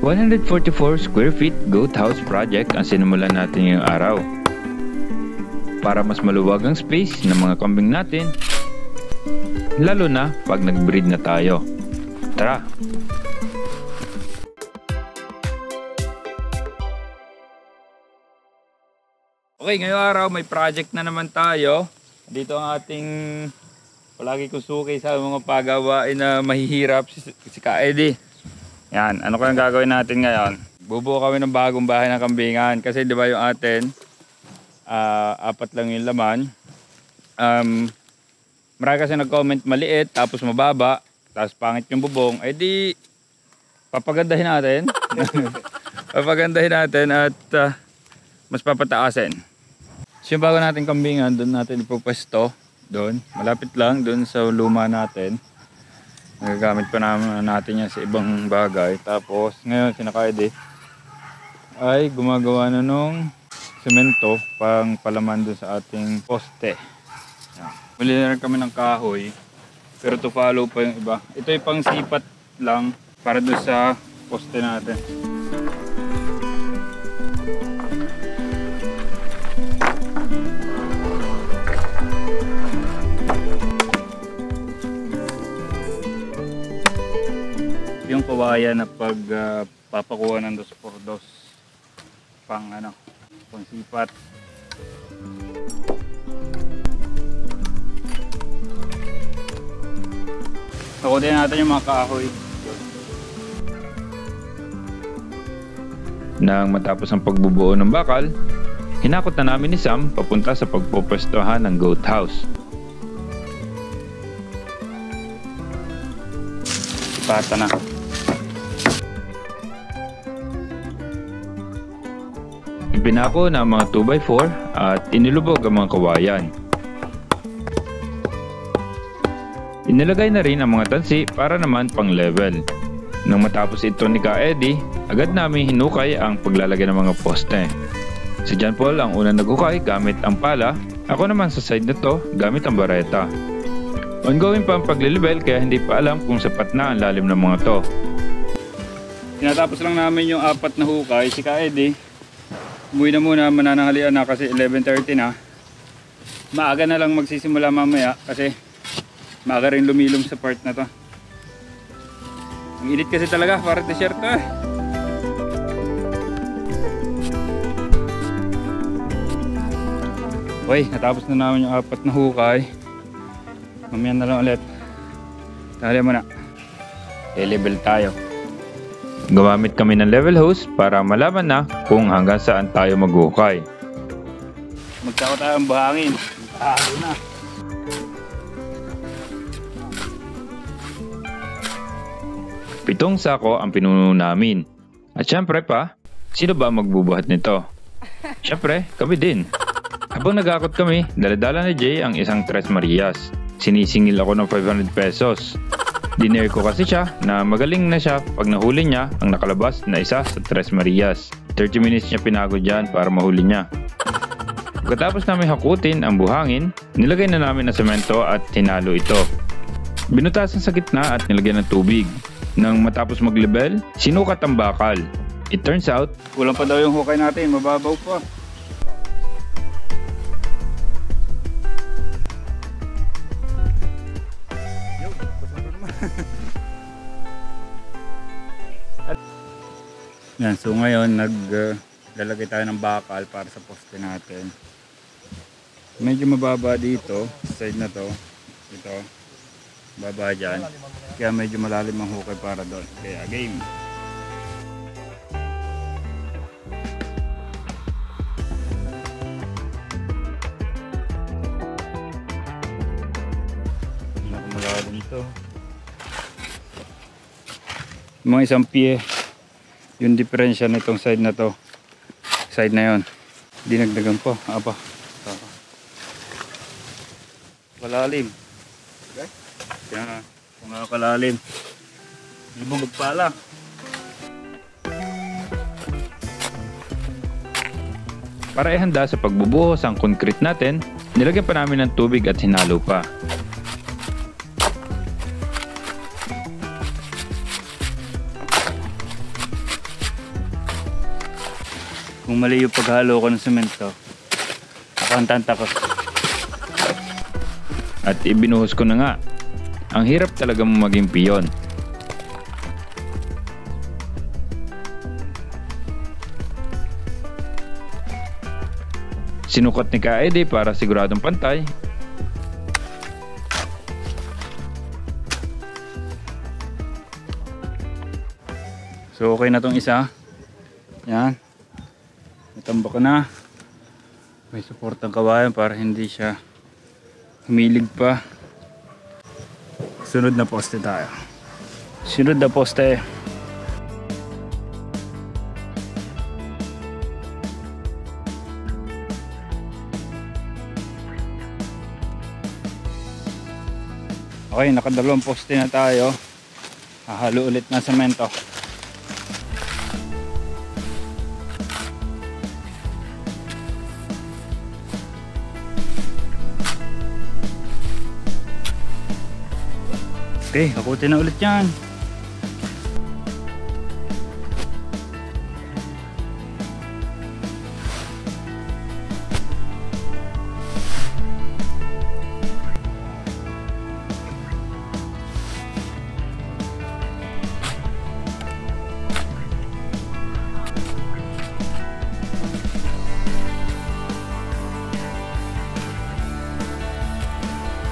144 square feet goat house project ang sinimulan natin ngayong araw. Para mas maluwag ang space ng mga kambing natin, lalo na pag nag-breed na tayo. Tara! Okay, ngayong araw may project na naman tayo. Dito ang ating palagi kong suki sa mga pagawain na mahihirap si Ka Eddie. Yan, ano kayang gagawin natin ngayon? Bubuo kami ng bagong bahay ng kambingan. Kasi di ba yung atin, apat lang yung laman. Marami kasi nag-comment maliit, tapos mababa, tapos pangit yung bubong. Eh di, papagandahin natin. Papagandahin natin at mas papataasin. So yung bago natin kambingan, doon natin ipupwesto. Doon, malapit lang, doon sa luma natin. Nagagamit pa naman natin yan sa ibang bagay. Tapos ngayon si Ka Eddie ay gumagawa na nung semento pang palaman doon sa ating poste. Muli na rin kami ng kahoy, pero to follow pa yung iba. Ito ay pang sipat lang para doon sa poste natin. Yung kawayan na pag papakuha ng 2x2 pang sipat. Sakutin natin yung mga kahoy. Nang matapos ang pagbubuo ng bakal, hinakot na namin ni Sam papunta sa pagpupwestuhan ng goat house. Sipata na. Pinako na mga 2x4 at inilubog ang mga kawayan. Inilagay na rin ang mga tansi para naman pang level. Nang matapos ito ni Ka Eddie, agad namin hinukay ang paglalagay ng mga poste. Si John Paul ang unang naghukay gamit ang pala, ako naman sa side na to gamit ang bareta. Ongoing pa ang paglilibel kaya hindi pa alam kung sapat na ang lalim ng mga to. Tinatapos lang namin yung 4 na hukay. Si Ka Eddie umuwi na muna, manananghalian na kasi 11:30 na. Maaga na lang magsisimula mamaya kasi maaga rin lumilom sa part na to. Ang init kasi talaga, para t-shirt to eh. Okay, natapos na namin yung 4 na hukay. Mamaya na lang ulit. Tanghalian muna. I-level tayo. Gumamit kami ng level hose para malaman na kung hanggang saan tayo maghukay. Magsako tayo ang buhangin. Talo na. Pitong sako ang pinuno namin. At syempre pa, sino ba magbubuhat nito? Syempre, kami din. Habang nagakot kami, daladala ni Jay ang isang Tres Marias. Sinisingil ako ng 500 pesos. Dinare ko kasi siya na magaling na siya pag nahuli niya ang nakalabas na isa sa Tres Marias. 30 minutes niya pinagod dyan para mahuli niya. Pagkatapos namin hakutin ang buhangin, nilagay na namin ang semento at hinalo ito. Binutasan sa gitna at nilagyan ng tubig. Nang matapos maglebel, sinukat ang bakal. It turns out, kulang pa daw yung hukay natin, mababaw pa. Yan, so ngayon naglalagay tayo ng bakal para sa poste natin. Medyo mababa dito, side na to. Ito, baba dyan. Kaya medyo malalim ang hukay para doon. Kaya game. Malalim ito. Mga 1 pie yung diferensya nitong side na to, side na yon, dinagdagan po. Kalalim, okay? Kaya mga kalalim, libog pala. Para ihanda sa pagbubuhos ang concrete natin, nilagyan pa namin ng tubig at hinalo pa. Kung mali yung paghalo ko ng semento, ako ang tantakot. At ibinuhos ko na nga. Ang hirap talaga maging piyon. Sinukat ni Ka Eddie para siguradong pantay. So okay na tong isa. Yan. Natambak ko na. May suportang kawayan para hindi siya humilig pa. Sunod na poste tayo. Sunod na poste. Okay, nakadalawang poste na tayo. Hahalo ulit ng semento. Okay, hakutin na ulit yan.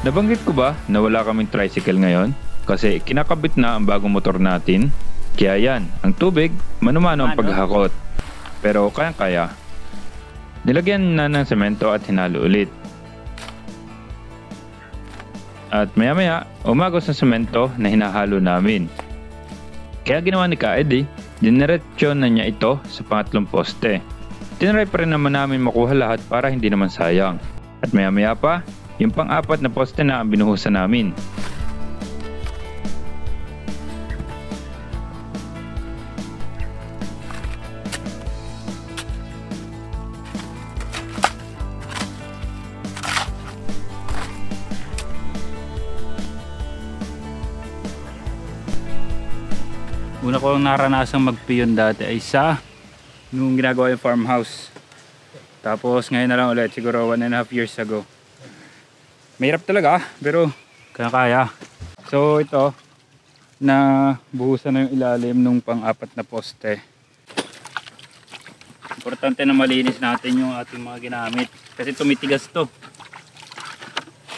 Nabanggit ko ba na wala kaming tricycle ngayon? Kasi kinakabit na ang bagong motor natin. Kaya yan, ang tubig, mano-mano ang paghakot. Pero kaya-kaya. Nilagyan na ng semento at hinalo ulit. At maya-maya, umagos ng semento na hinahalo namin. Kaya ginawa ni Ka Eddie, diniretso na niya ito sa pangatlong poste. Tinry pa rin naman namin makuha lahat para hindi naman sayang. At maya-maya pa, yung pang-apat na poste na ang binuhusan namin. Una ko naranasang magpiyon dati ay nung ginagawa yung farmhouse. Tapos ngayon na lang ulit, siguro 1.5 years ago. Mahirap talaga, pero kaya. So ito, na buhusan na yung ilalim nung pang-apat na poste. Importante na malinis natin yung ating mga ginamit. Kasi tumitigas to.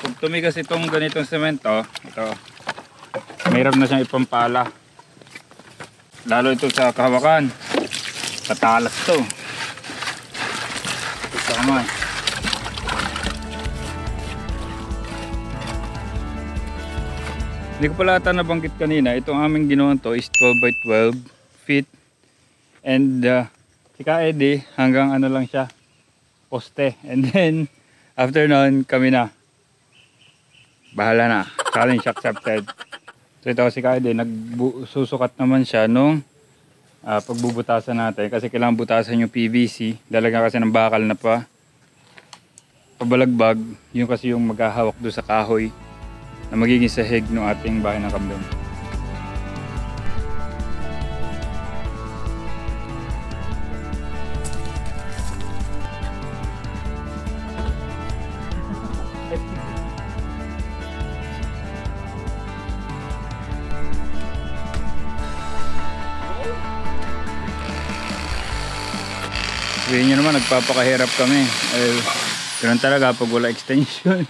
Kung tumigas itong ganitong semento, ito, mahirap na siyang ipampala. Lalo ito sa kahawakan. Patalas to. Ito sa kamay. Hindi ko pala ata nabanggit kanina. Itong aming ginawan to is 12 by 12 feet. And si Ka Eddie hanggang ano lang siya, poste. And then after nun kami na. Bahala na. Challenge accepted. So ito si Ka Eddie, nagsusukat naman siya nung pagbubutasan natin. Kasi kailangan butasan yung PVC. Lalagyan kasi ng bakal na pabalagbag. Yung kasi yung maghahawak doon sa kahoy na magiging sahig ng ating bahay ng kambing. Sabihin nyo naman, nagpapakahirap kami. Ganun talaga pag wala extension.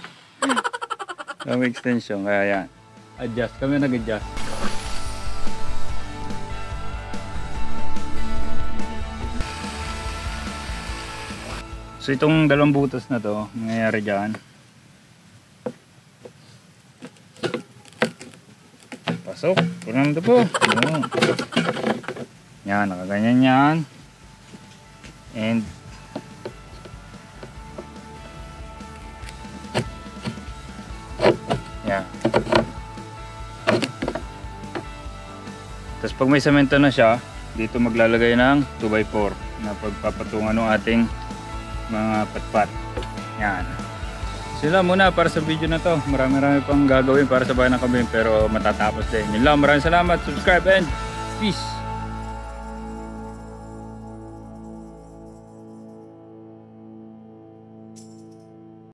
Kami extension, kaya yan. Adjust, kami nag-adjust. So itong dalawang butas na to, nangyayari dyan. Pasok, punang ito po. Yan, nakaganyan yan. And yan. Tapos pag may semento na siya, dito maglalagay ng 2x4 na pagpapatungan ng ating mga patpat. Yan. Sila muna para sa video na to. Marami pang gagawin para sa bayan ng kambing pero matatapos din. Yun lang, maraming salamat, subscribe and peace.